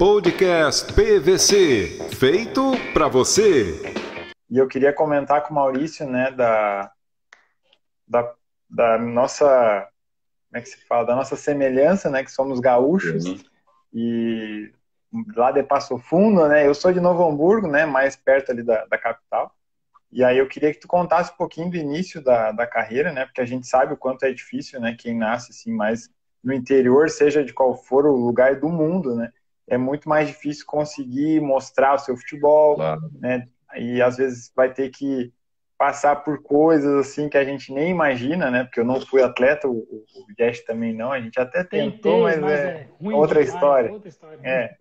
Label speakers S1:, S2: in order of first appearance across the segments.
S1: Podcast PVC, feito para você.
S2: E eu queria comentar com o Maurício, né, da nossa, como é que se fala, da nossa semelhança, né, que somos gaúchos.
S3: Sim.
S2: E lá de Passo Fundo, né, eu sou de Novo Hamburgo, né, mais perto ali da capital. E aí eu queria que tu contasse um pouquinho do início da carreira, né, porque a gente sabe o quanto é difícil, né, quem nasce assim mais no interior, seja de qual for o lugar do mundo, né, é muito mais difícil conseguir mostrar o seu futebol,
S3: Claro.
S2: né, e às vezes vai ter que passar por coisas assim que a gente nem imagina, né, porque eu não fui atleta, o Guest também não, a gente até tentou, mas é
S4: ruim
S2: outra
S4: demais,
S2: história.
S4: outra história.
S2: É.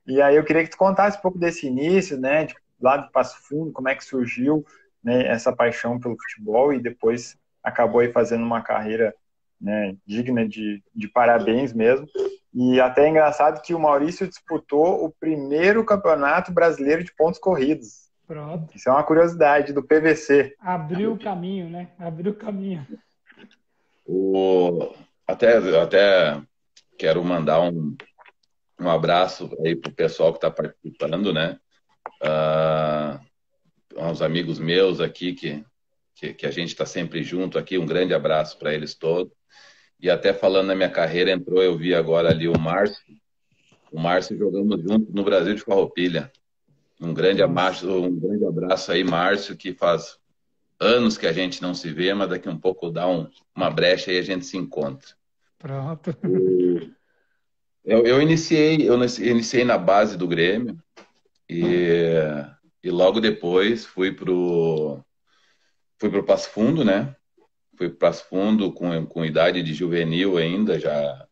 S2: E aí eu queria que tu contasse um pouco desse início, né, lá de Passo Fundo, como é que surgiu, né, essa paixão pelo futebol e depois acabou aí fazendo uma carreira, né, digna de parabéns mesmo. E até é engraçado que o Maurício disputou o primeiro campeonato brasileiro de pontos corridos.
S4: Pronto.
S2: Isso é uma curiosidade do PVC.
S4: Abriu o caminho, né? Abriu o caminho.
S3: Até quero mandar um abraço aí pro pessoal que está participando, né? Aos amigos meus aqui que a gente está sempre junto aqui, um grande abraço para eles todos. E até falando na minha carreira, eu vi agora ali o Márcio jogamos junto no Brasil de Farroupilha. Um grande abraço aí, Márcio, que faz anos que a gente não se vê, mas daqui um pouco dá uma brecha e a gente se encontra.
S4: Pronto.
S3: Eu iniciei na base do Grêmio e logo depois fui pro Passo Fundo, né? Fui pro Passo Fundo com idade de juvenil ainda, já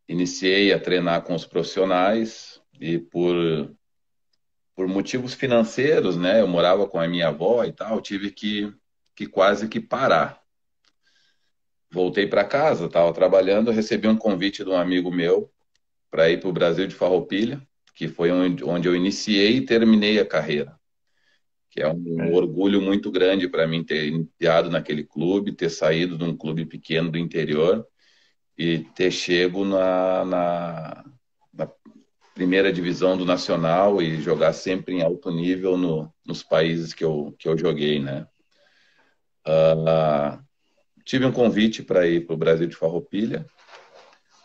S3: iniciei a treinar com os profissionais e por motivos financeiros, né? Eu morava com a minha avó e tal, tive que quase que parar. Voltei para casa, estava trabalhando, recebi um convite de um amigo meu para ir para o Brasil de Farroupilha, que foi onde eu iniciei e terminei a carreira. Que é um orgulho muito grande para mim ter iniciado naquele clube, ter saído de um clube pequeno do interior e ter chego na primeira divisão do Nacional e jogar sempre em alto nível nos países que eu joguei, né? Tive um convite para ir para o Brasil de Farroupilha.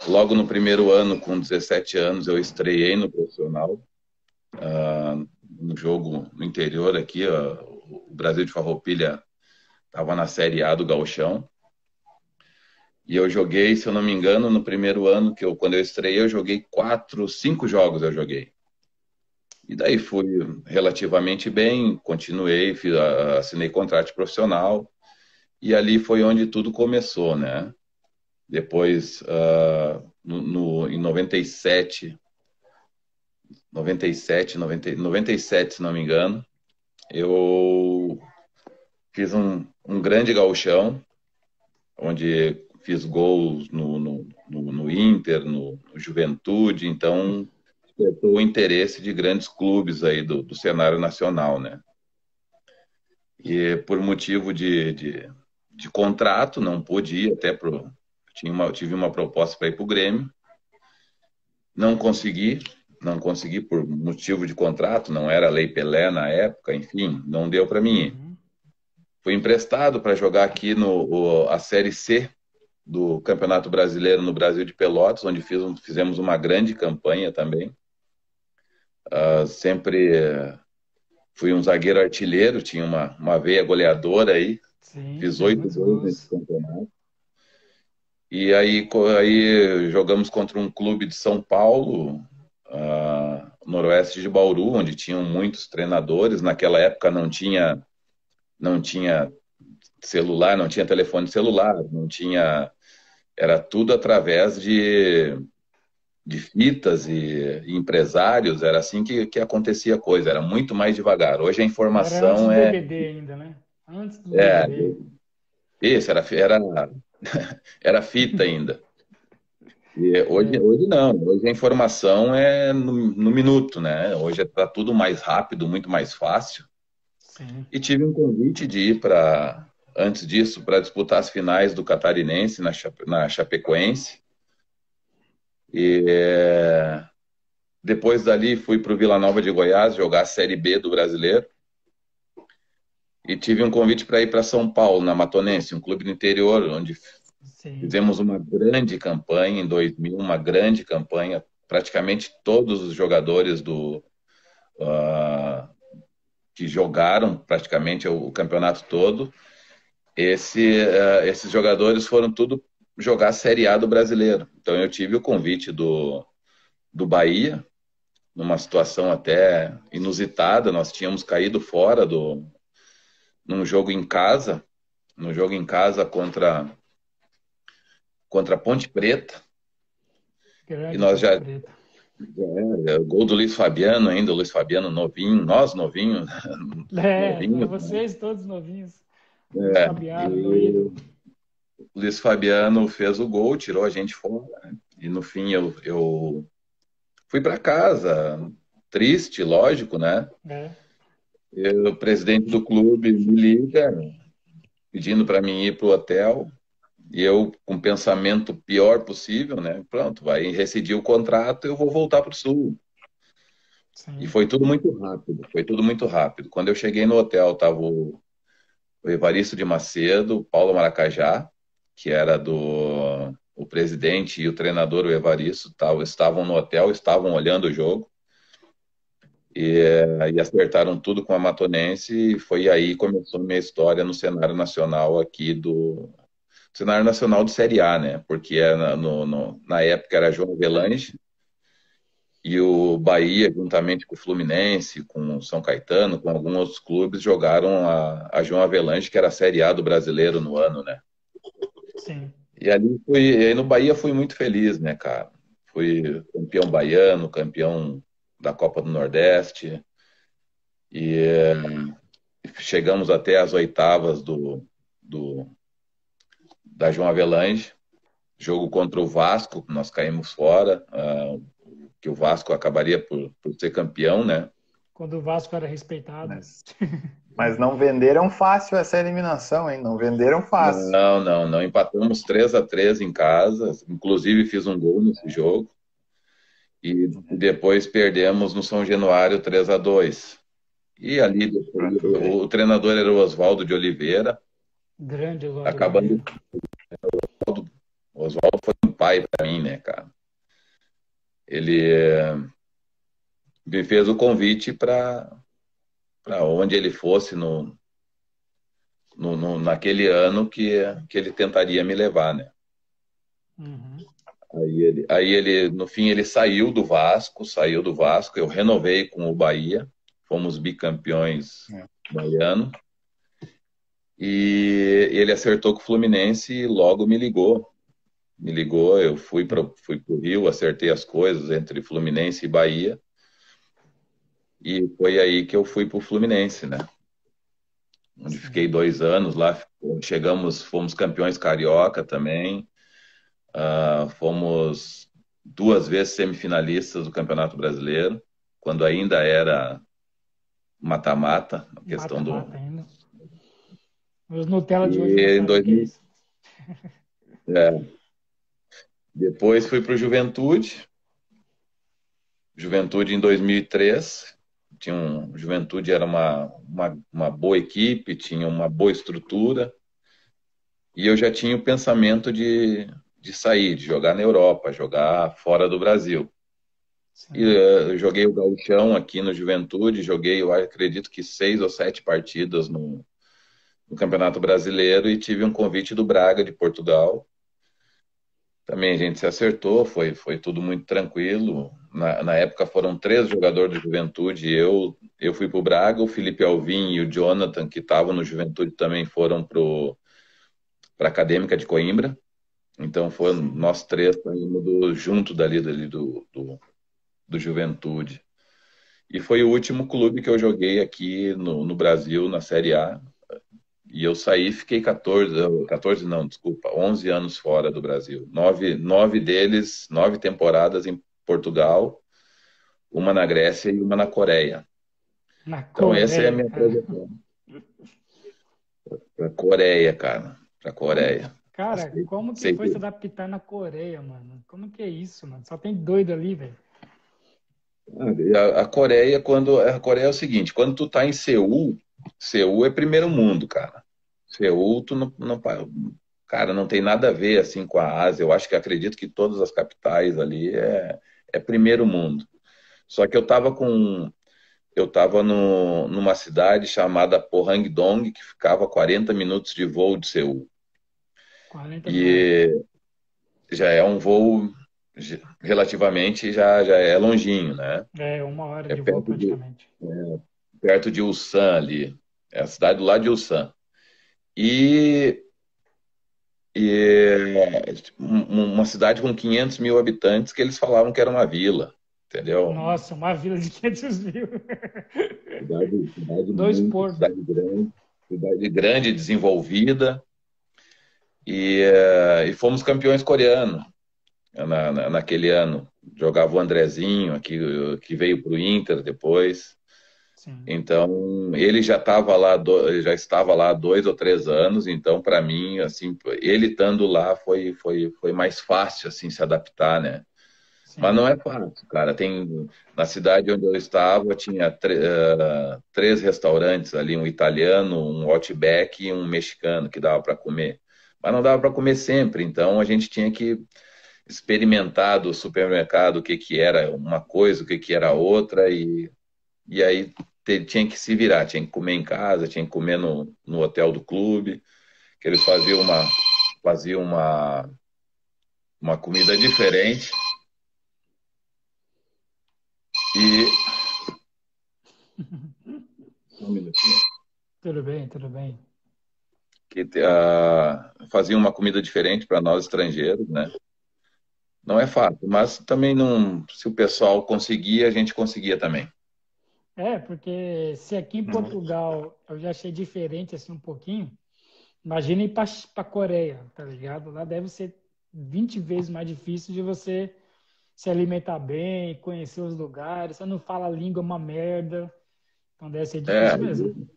S3: Logo no primeiro ano, com 17 anos, eu estreiei no profissional, no jogo no interior aqui. O Brasil de Farroupilha estava na Série A do Gauchão. E eu joguei, se eu não me engano, no primeiro ano, quando eu estreiei, eu joguei 5 jogos eu joguei. E daí fui relativamente bem, continuei, assinei contrato profissional, e ali foi onde tudo começou, né? Depois, em 97, se não me engano, eu fiz um grande gauchão, onde fiz gols no Inter, no Juventude, então despertou o interesse de grandes clubes aí do cenário nacional, né? E por motivo de contrato, não pude ir até tive uma proposta para ir para o Grêmio, não consegui por motivo de contrato, não era Lei Pelé na época, enfim, não deu para mim ir. Fui emprestado para jogar aqui a Série C do Campeonato Brasileiro no Brasil de Pelotas, onde fizemos uma grande campanha também. Sempre fui um zagueiro artilheiro, tinha uma veia goleadora aí.
S4: Sim,
S3: fiz 8 gols nesse campeonato. E aí jogamos contra um clube de São Paulo, noroeste de Bauru, onde tinham muitos treinadores. Naquela época não tinha celular, não tinha telefone celular, não tinha... Era tudo através de fitas e empresários, era assim que acontecia a coisa, era muito mais devagar. Hoje a informação
S4: era antes do DVD ainda, né? Antes do DVD.
S3: Isso, era fita ainda. E hoje não, hoje a informação é no minuto, né? Hoje está tudo mais rápido, muito mais fácil.
S4: Sim.
S3: E tive um convite de ir antes disso, para disputar as finais do Catarinense na Chapecoense. Depois dali fui para o Vila Nova de Goiás jogar a Série B do Brasileiro. E tive um convite para ir para São Paulo, na Matonense, um clube do interior, onde
S4: Sim.
S3: fizemos uma grande campanha em 2000, uma grande campanha. Praticamente todos os jogadores que jogaram praticamente o campeonato todo, esses jogadores foram tudo jogar a Série A do Brasileiro. Então eu tive o convite do Bahia, numa situação até inusitada. Nós tínhamos caído fora num jogo em casa, contra a Ponte Preta. E
S4: Grande
S3: nós
S4: Ponte
S3: já
S4: Preta.
S3: o gol do Luiz Fabiano ainda, o Luiz Fabiano novinho, nós novinhos, novinhos, né?
S4: Vocês todos novinhos. Luiz
S3: É,
S4: Fabiano, meu
S3: e
S4: ídolo.
S3: o Luiz Fabiano fez o gol, tirou a gente fora, né? E no fim eu fui para casa, triste, lógico, né?
S4: É.
S3: E o presidente do clube me liga, pedindo para mim ir para o hotel, e eu, com o pensamento pior possível, né? Pronto, vai rescindir o contrato, eu vou voltar para o Sul. E
S4: Sim.
S3: foi tudo muito rápido, foi tudo muito rápido. Quando eu cheguei no hotel, estava o Evaristo de Macedo, o Paulo Maracajá, que era o presidente e o treinador, o Evaristo, estavam no hotel, estavam olhando o jogo e acertaram tudo com a Matonense, e foi aí que começou a minha história no cenário nacional aqui do cenário nacional de Série A, né? Porque na época era João Avelange e o Bahia, juntamente com o Fluminense, com o São Caetano, com alguns outros clubes, jogaram a João Avelange, que era a Série A do brasileiro no ano, né?
S4: Sim.
S3: E aí no Bahia fui muito feliz, né, cara? Fui campeão baiano, campeão da Copa do Nordeste, e chegamos até as oitavas do, da João Avelange, jogo contra o Vasco, nós caímos fora, que o Vasco acabaria por ser campeão, né?
S4: Quando o Vasco era respeitado.
S2: Mas não venderam fácil essa eliminação, hein? Não venderam fácil.
S3: Não. Empatamos 3-3 em casa. Inclusive fiz um gol nesse jogo. E depois perdemos no São Januário 3-2. E ali depois, o treinador era o Oswaldo de Oliveira.
S4: Grande Oswaldo
S3: Acabando.
S4: Oliveira.
S3: O Oswaldo foi um pai para mim, né, cara? Ele me fez o convite para onde ele fosse naquele ano que ele tentaria me levar, né?
S4: Uhum.
S3: No fim, ele saiu do Vasco, eu renovei com o Bahia, fomos bicampeões baiano, e ele acertou com o Fluminense e logo me ligou, eu fui pro Rio, acertei as coisas entre Fluminense e Bahia, e foi aí que eu fui pro Fluminense, né? Onde fiquei 2 anos lá, fomos campeões carioca também, fomos 2 vezes semifinalistas do Campeonato Brasileiro, quando ainda era mata-mata, a questão do...
S4: Mata-mata ainda. Os Nutella de hoje não
S3: E em
S4: sabem o que é
S3: 2000,
S4: isso.
S3: depois fui para o Juventude em 2003. Juventude era uma boa equipe, tinha uma boa estrutura, e eu já tinha o pensamento de sair, de jogar na Europa, jogar fora do Brasil.
S4: Sim.
S3: E eu joguei o gauchão aqui no Juventude, eu acredito que 6 ou 7 partidas no Campeonato Brasileiro, e tive um convite do Braga, de Portugal. Também a gente se acertou, foi tudo muito tranquilo. Na época foram 3 jogadores do Juventude, eu fui para o Braga, o Felipe Alvim e o Jonathan, que estavam no Juventude, também foram para a Acadêmica de Coimbra. Então foram nós 3 saindo junto dali do Juventude. E foi o último clube que eu joguei aqui no Brasil, na Série A. E eu saí, fiquei 14 não, desculpa, 11 anos fora do Brasil. 9 temporadas em Portugal, uma na Grécia e uma na Coreia. Então essa é a minha trajetória. Pra Coreia, cara. Pra Coreia.
S4: Cara, como que foi se adaptar na Coreia, mano? Como que é isso, mano? Só tem doido ali, velho.
S3: A Coreia, a Coreia é o seguinte, quando tu tá em Seul, Seul é primeiro mundo, cara. Seul, tu cara, não tem nada a ver assim com a Ásia. Eu acho que acredito que todas as capitais ali é primeiro mundo. Só que eu tava numa cidade chamada Pohang-dong, que ficava a 40 minutos de voo de Seul.
S4: 40 minutos.
S3: E já é um voo relativamente já é longinho, né?
S4: É 1 hora
S3: É
S4: de voo praticamente.
S3: perto de Ulsan ali. É a cidade do lado de Ulsan. E, uma cidade com 500 mil habitantes que eles falavam que era uma vila, entendeu?
S4: Nossa, uma vila de 500 mil. Dois
S3: Muito,
S4: portos.
S3: cidade grande, desenvolvida. E fomos campeões coreanos naquele ano. Jogava o Andrezinho, que veio para o Inter depois.
S4: Sim.
S3: Então, ele já estava lá, já estava lá há 2 ou 3 anos. Então, para mim, assim, ele estando lá foi mais fácil assim se adaptar, né?
S4: Sim.
S3: Mas não é fácil, cara. Na cidade onde eu estava tinha 3 restaurantes ali, um italiano, um Outback e um mexicano que dava para comer. Mas não dava para comer sempre. Então, a gente tinha que experimentar do supermercado o que que era uma coisa, o que que era outra e aí tinha que se virar, tinha que comer em casa, tinha que comer no hotel do clube, que eles faziam uma comida diferente e um minutinho.
S4: Tudo bem, tudo bem.
S3: Faziam uma comida diferente para nós estrangeiros, né? Não é fácil, mas também não, se o pessoal conseguia, a gente conseguia também.
S4: Porque se aqui em Portugal eu já achei diferente assim um pouquinho, imagina ir para a Coreia, tá ligado? Lá deve ser 20 vezes mais difícil de você se alimentar bem, conhecer os lugares. Você não fala a língua, é uma merda. Então deve ser
S3: É,
S4: difícil mesmo.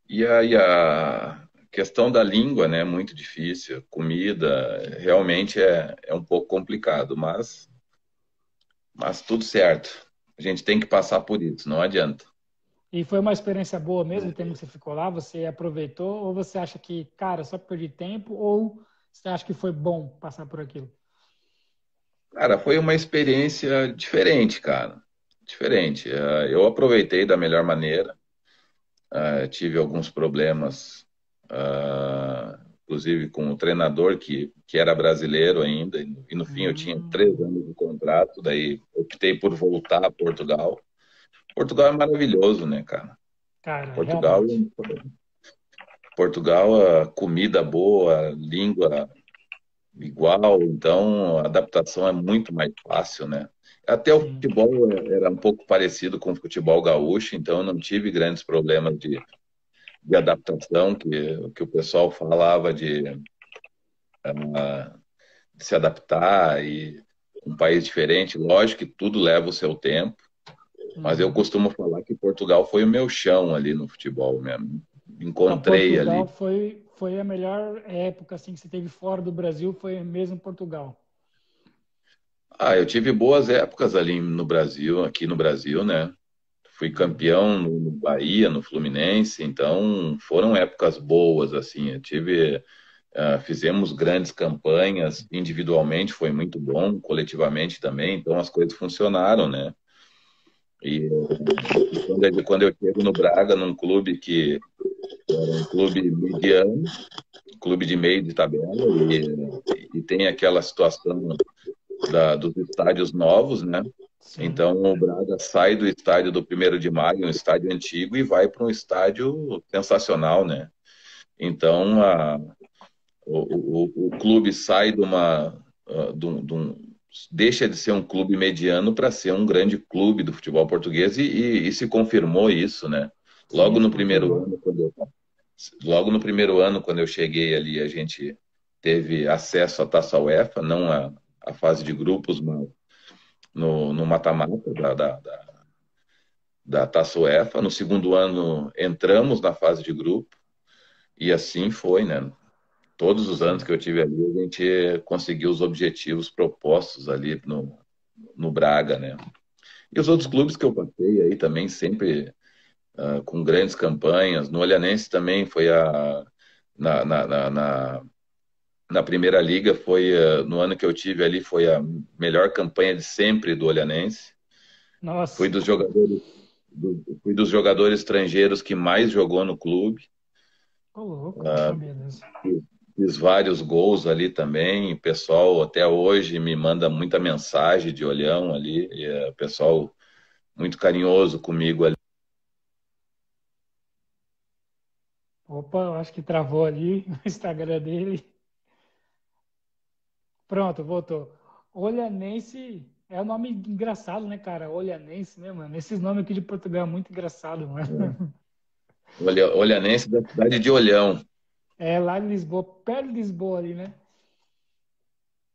S3: e a questão da língua, né, é muito difícil. Comida realmente é um pouco complicado, mas tudo certo. A gente tem que passar por isso, não adianta.
S4: E foi uma experiência boa mesmo, o tempo que você ficou lá? Você aproveitou? Ou você acha que, cara, só perdi tempo? Ou você acha que foi bom passar por aquilo?
S3: Cara, foi uma experiência diferente, cara. Diferente. Eu aproveitei da melhor maneira. Tive alguns problemas, inclusive com o treinador que era brasileiro ainda. E no fim eu tinha 3 anos de contrato. Daí optei por voltar a Portugal. Portugal é maravilhoso, né, cara?
S4: Cara,
S3: Portugal,
S4: realmente.
S3: Portugal, a comida boa, a língua igual, então a adaptação é muito mais fácil, né? Até o
S4: Sim.
S3: futebol era um pouco parecido com o futebol gaúcho, então eu não tive grandes problemas de adaptação, que o pessoal falava de se adaptar e um país diferente. Lógico que tudo leva o seu tempo, mas eu costumo falar que Portugal foi o meu chão ali no futebol mesmo.
S4: Então,
S3: Encontrei
S4: Portugal
S3: ali.
S4: foi a melhor época assim, que você teve fora do Brasil, foi mesmo Portugal.
S3: Eu tive boas épocas ali no Brasil, aqui no Brasil, né? Fui campeão no Bahia, no Fluminense, então foram épocas boas, assim. Fizemos grandes campanhas, individualmente foi muito bom, coletivamente também, então as coisas funcionaram, né? E quando eu chego no Braga, num clube que era um clube mediano, clube de meio de tabela, e tem aquela situação dos estádios novos, né?
S4: Sim.
S3: Então o Braga sai do estádio do 1º de Maio, um estádio antigo, e vai para um estádio sensacional, né? Então o clube sai deixa de ser um clube mediano para ser um grande clube do futebol português e se confirmou isso, né?
S4: Sim,
S3: Logo
S4: se
S3: no primeiro
S4: confirmou.
S3: ano, quando eu cheguei ali, a gente teve acesso à Taça UEFA, não à fase de grupos, mas no mata-mata da Taça UEFA. No segundo ano, entramos na fase de grupo e assim foi, né? Todos os anos
S4: Sim.
S3: que eu tive ali, a gente conseguiu os objetivos propostos ali no Braga, né? E os outros clubes que eu passei aí também sempre com grandes campanhas. No Olhanense também foi na, na, na, na, na Primeira Liga, foi no ano que eu tive ali, foi a melhor campanha de sempre do Olhanense. Fui
S4: Nossa,
S3: dos jogadores, fui dos jogadores estrangeiros que mais jogou no clube.
S4: ô louco, não sabia disso.
S3: Fiz vários gols ali também. O pessoal até hoje me manda muita mensagem de Olhão ali. E, o pessoal muito carinhoso comigo ali.
S4: Opa, eu acho que travou ali o Instagram dele. Pronto, voltou. Olhanense é um nome engraçado, né, cara? Olhanense, né, mano? Esses nomes aqui de Portugal é muito engraçado, mano.
S3: Olhanense da cidade de Olhão.
S4: É lá em Lisboa, perto de Lisboa ali, né?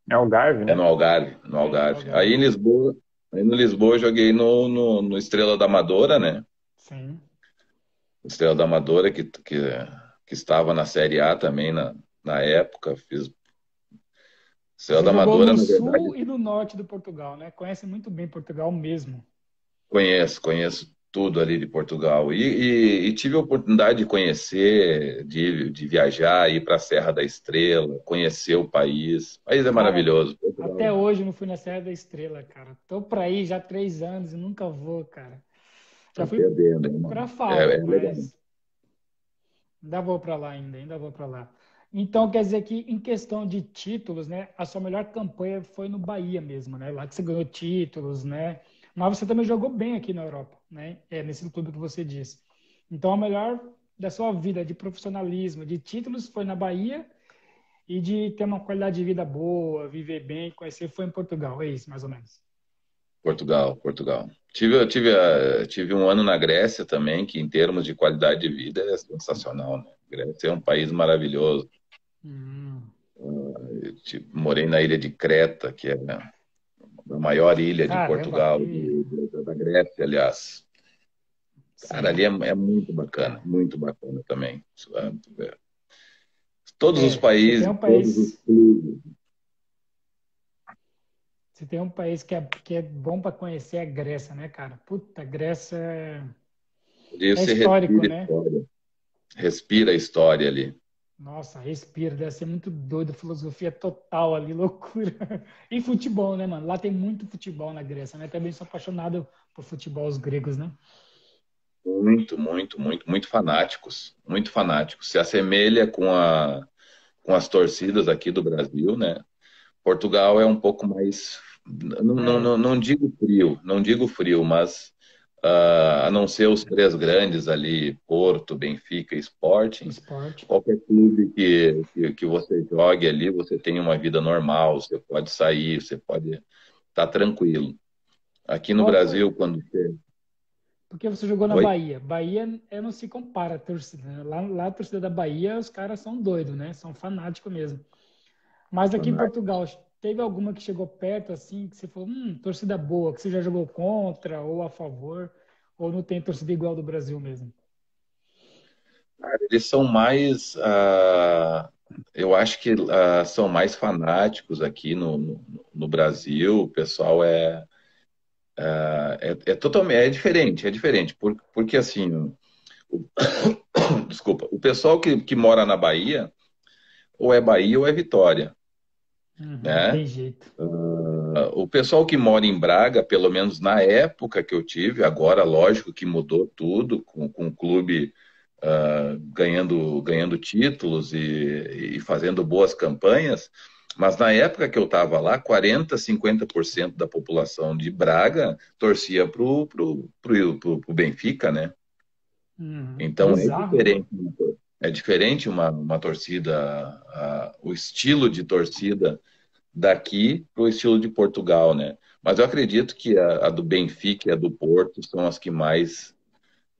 S2: É o Garve,
S3: É
S2: né?
S3: no Algarve, no
S4: É, no
S3: Algarve.
S4: Algarve.
S3: Aí no Lisboa eu joguei no Estrela da Amadora, né?
S4: Sim.
S3: Estrela da Amadora, que estava na Série A também na época. Fiz Estrela
S4: Você
S3: da
S4: jogou
S3: Amadora,
S4: no
S3: na verdade,
S4: sul e no norte do Portugal, né? Conhece muito bem Portugal mesmo.
S3: conheço tudo ali de Portugal. E tive a oportunidade de conhecer, de viajar, ir para a Serra da Estrela, conhecer o país. O país é
S4: Cara,
S3: maravilhoso. Portugal,
S4: até hoje eu não fui na Serra da Estrela, cara. Tô pra ir já há 3 anos e nunca vou, cara.
S3: tá
S4: Já fui
S3: perdendo, irmão.
S4: pra
S3: É,
S4: Faro,
S3: é legal.
S4: mas ainda vou pra lá ainda vou pra lá. Então quer dizer que em questão de títulos, né, a sua melhor campanha foi no Bahia mesmo, né? Lá que você ganhou títulos, né? Mas você também jogou bem aqui na Europa, né? É nesse clube que você disse. Então a melhor da sua vida de profissionalismo, de títulos foi na Bahia e de ter uma qualidade de vida boa, viver bem, conhecer foi em Portugal, é isso, mais ou menos.
S3: Portugal, Portugal. Tive um ano na Grécia também, que em termos de qualidade de vida é sensacional, né? Grécia é um país maravilhoso.
S4: Hum.
S3: Morei na ilha de Creta, que é a maior ilha de
S4: Caramba,
S3: Portugal,
S4: que
S3: da Grécia, aliás. Cara, ali
S4: sim.
S3: é muito bacana também. Todos os
S4: Se tem
S3: países,
S4: um
S3: todos os
S4: país,
S3: clubes.
S4: se tem um país que é bom para conhecer é a Grécia, né, cara? Puta, Grécia
S3: Ali
S4: é
S3: você
S4: histórico,
S3: respira
S4: né?
S3: história, respira a história ali.
S4: Nossa, respira, deve ser muito doido, filosofia total ali, loucura. E futebol, né, mano? Lá tem muito futebol na Grécia, né? Também sou apaixonado por futebol, os gregos, né?
S3: Muito fanáticos, muito fanáticos. Se assemelha com as torcidas aqui do Brasil, né? Portugal é um pouco mais,
S4: É,
S3: não digo frio, não digo frio, mas a não ser os três grandes ali, Porto, Benfica e Sporting,
S4: esporte.
S3: qualquer clube que você jogue ali, você tem uma vida normal, você pode sair, você pode estar tranquilo. Aqui no
S4: Qual foi?
S3: Brasil, quando você...
S4: Porque você jogou na
S3: Oi?
S4: Bahia. Bahia não se compara a torcida, né? Lá a torcida da Bahia, os caras são doidos, né? São fanáticos mesmo. Mas aqui em Portugal, teve alguma que chegou perto, assim, que você falou, torcida boa, que você já jogou contra ou a favor, ou não tem torcida igual do Brasil mesmo?
S3: Eles são mais, eu acho que são mais fanáticos aqui no Brasil. O pessoal é totalmente é diferente, porque assim, desculpa, o pessoal que mora na Bahia, ou é Bahia ou é Vitória,
S4: Uhum, não
S3: né?
S4: tem jeito.
S3: O pessoal que mora em Braga, pelo menos na época que eu tive, agora lógico que mudou tudo, com o clube ganhando títulos e fazendo boas campanhas, mas na época que eu estava lá, 40, 50% da população de Braga torcia pro Benfica, né? Então
S4: Bizarro, né?
S3: é diferente uma torcida, o estilo de torcida daqui para o estilo de Portugal, né? Mas eu acredito que a do Benfica e a do Porto são as que mais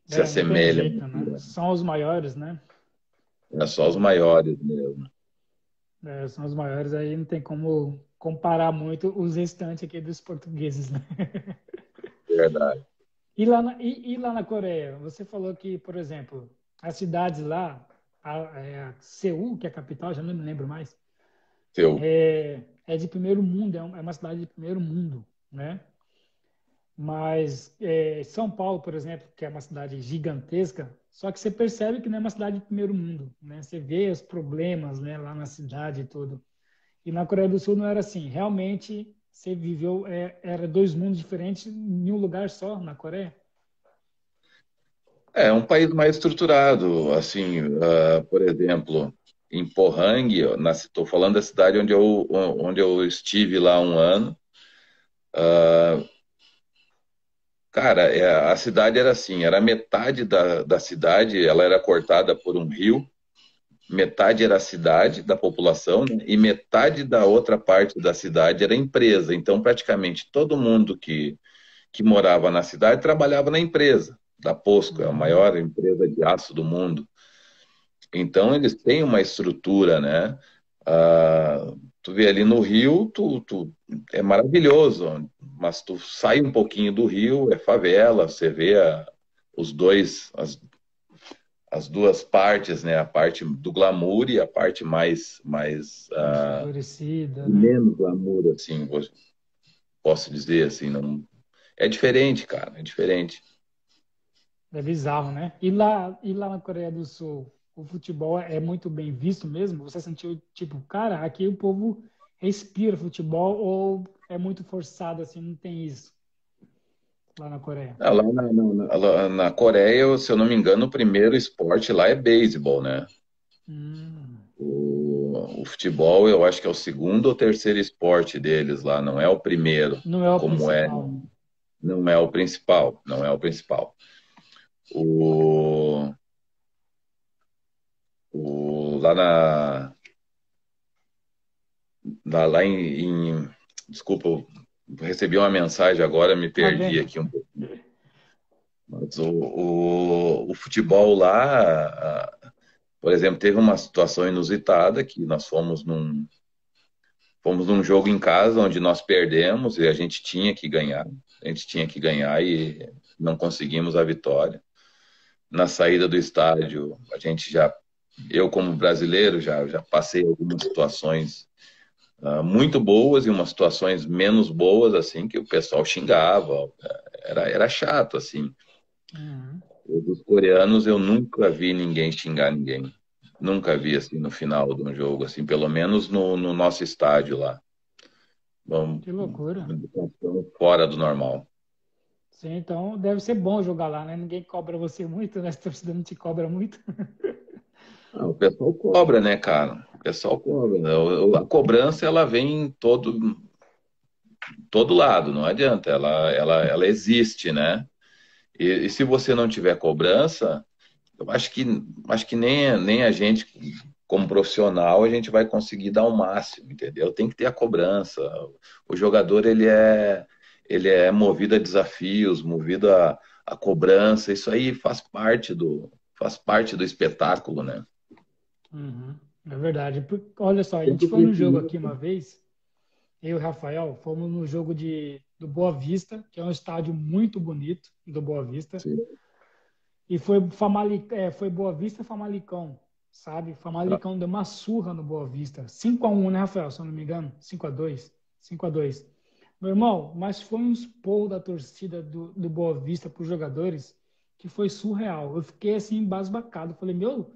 S3: se
S4: É, não tem
S3: assemelham,
S4: jeito, né?
S3: né?
S4: São os maiores, né?
S3: É só os maiores mesmo.
S4: É, são os maiores, aí não tem como comparar muito os restantes aqui dos portugueses, né?
S3: Verdade.
S4: E lá na Coreia, você falou que, por exemplo, as cidades lá, a Seul, que é a capital, já não me lembro mais,
S3: Seu.
S4: é de primeiro mundo, é uma cidade de primeiro mundo, né? Mas São Paulo, por exemplo, que é uma cidade gigantesca, só que você percebe que não é uma cidade de primeiro mundo, né? Você vê os problemas, né, lá na cidade e tudo. E na Coreia do Sul não era assim. Realmente, você viveu, era dois mundos diferentes em um lugar só, na Coreia.
S3: É um país mais estruturado, assim, por exemplo, em Pohang, estou falando da cidade onde eu estive lá um ano. Cara, a cidade era assim, era metade da cidade, ela era cortada por um rio, metade era a cidade da população, né, e metade da outra parte da cidade era empresa. Então, praticamente todo mundo que morava na cidade trabalhava na empresa da POSCO, é a
S4: Uhum.
S3: maior empresa de aço do mundo. Então, eles têm uma estrutura, né? Tu vê ali no Rio, é maravilhoso, mas tu sai um pouquinho do Rio, é favela, você vê as duas partes, né? A parte do glamour e a parte mais
S4: Desfavorecida, né?
S3: menos glamour, assim, posso dizer, assim, não. É diferente, cara, é diferente.
S4: É bizarro, né? E lá na Coreia do Sul, o futebol é muito bem visto mesmo? Você sentiu, tipo, cara, aqui o povo respira futebol ou é muito forçado, assim, não tem isso lá na Coreia?
S3: Lá na Coreia, se eu não me engano, o primeiro esporte lá é beisebol, né?
S4: Hum,
S3: O futebol, eu acho que é o segundo ou terceiro esporte deles lá, não é o primeiro,
S4: não é o
S3: como é,
S4: principal.
S3: não é o principal, não é o principal. O, lá lá desculpa, eu recebi uma mensagem agora, me
S4: Tá
S3: perdi
S4: bem?
S3: aqui um pouco. Mas o futebol lá, por exemplo, teve uma situação inusitada que nós fomos num jogo em casa onde nós perdemos e a gente tinha que ganhar. A gente tinha que ganhar e não conseguimos a vitória. Na saída do estádio, eu como brasileiro já passei algumas situações muito boas e umas situações menos boas, assim, que o pessoal xingava. Era chato, assim.
S4: Uhum.
S3: Os coreanos eu nunca vi ninguém xingar ninguém. Nunca vi, assim, no final de um jogo, assim, pelo menos no nosso estádio lá. Vamos,
S4: Que loucura.
S3: fora do normal.
S4: Sim, então deve ser bom jogar lá, né? Ninguém cobra você muito, né? A torcida não te cobra muito.
S3: O pessoal cobra, né, cara? O pessoal cobra, né? A cobrança, ela vem em todo lado, não adianta. Ela existe, né? E se você não tiver cobrança, eu acho que nem a gente, como profissional, a gente vai conseguir dar o máximo, entendeu? Tem que ter a cobrança. O jogador, ele é movido a desafios, movido a cobrança. Isso aí faz parte do espetáculo, né?
S4: Uhum. É verdade. Olha só, a gente
S3: Sempre
S4: foi no jogo
S3: preciso.
S4: aqui uma vez, eu e o Rafael, fomos no jogo do Boa Vista, que é um estádio muito bonito do Boa Vista.
S3: Sim.
S4: E foi Boa Vista e Famalicão, sabe? Famalicão deu uma surra no Boa Vista. 5-1, né, Rafael? Se eu não me engano. 5-2. 5-2. Meu irmão, mas foi um esporro da torcida do Boa Vista para os jogadores que foi surreal. Eu fiquei assim, embasbacado. Falei, meu,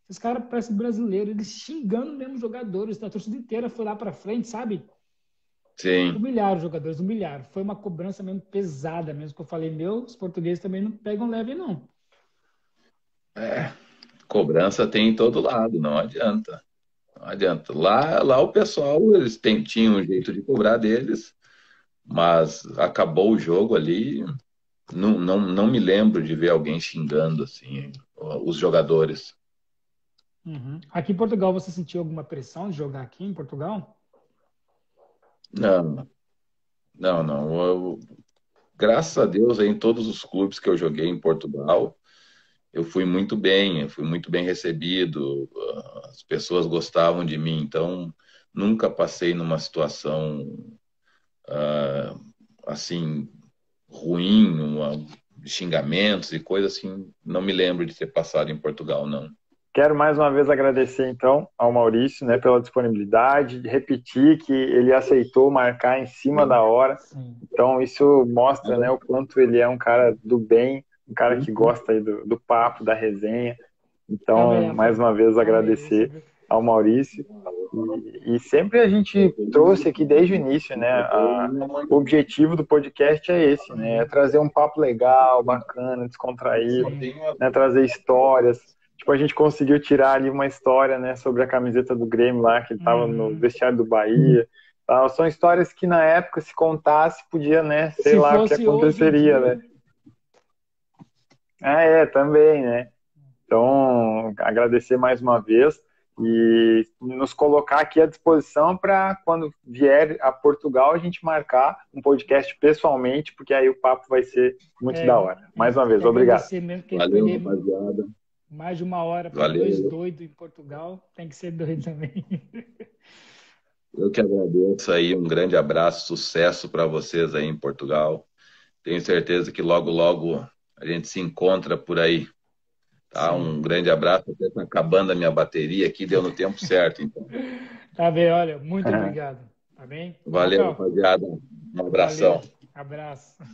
S4: esses caras parecem brasileiros, eles xingando mesmo os jogadores. A torcida inteira foi lá para frente, sabe?
S3: Sim.
S4: Humilharam os jogadores, humilharam. Foi uma cobrança mesmo pesada mesmo, que eu falei, meu, os portugueses também não pegam leve, não.
S3: É, cobrança tem em todo lado, não adianta. Não adianta. Lá o pessoal, eles tinham um jeito de cobrar deles, mas acabou o jogo ali, não me lembro de ver alguém xingando assim os jogadores.
S4: Uhum. Aqui em Portugal, você sentiu alguma pressão de jogar aqui em Portugal?
S3: Não, não, não. Graças a Deus, em todos os clubes que eu joguei em Portugal, eu fui muito bem recebido, as pessoas gostavam de mim, então nunca passei numa situação assim ruim, xingamentos e coisas assim. Não me lembro de ter passado em Portugal, não.
S2: quero mais uma vez agradecer, então, ao Maurício, né, pela disponibilidade, repetir que ele aceitou marcar em cima da hora.
S4: Sim.
S2: Então, isso mostra, né, o quanto ele é um cara do bem, um cara que gosta aí do papo, da resenha. Então,
S4: Amém,
S2: mais uma vez, agradecer ao Maurício. E sempre a gente trouxe aqui desde o início, né? O objetivo do podcast é esse, né? É trazer um papo legal, bacana, descontraído, né? Trazer histórias. Tipo, a gente conseguiu tirar ali uma história, né? Sobre a camiseta do Grêmio lá, que ele estava no vestiário do Bahia. Tal. São histórias que na época, se contasse, podia, né? Sei lá o que aconteceria, né? Também, né? Então, agradecer mais uma vez e nos colocar aqui à disposição para quando vier a Portugal a gente marcar um podcast pessoalmente, porque aí o papo vai ser muito da hora. Mais uma vez, obrigado.
S3: Valeu, rapaziada.
S4: Mais de 1 hora para dois doidos em Portugal, tem que ser doido também.
S3: Eu que agradeço aí, um grande abraço, sucesso para vocês aí em Portugal. Tenho certeza que logo, logo a gente se encontra por aí. Tá? Um grande abraço, até tá acabando a minha bateria aqui, deu no tempo certo, então.
S4: Tá bem, olha, muito obrigado. Tá bem?
S3: Valeu, rapaziada. Um abração.
S4: Valeu, abraço.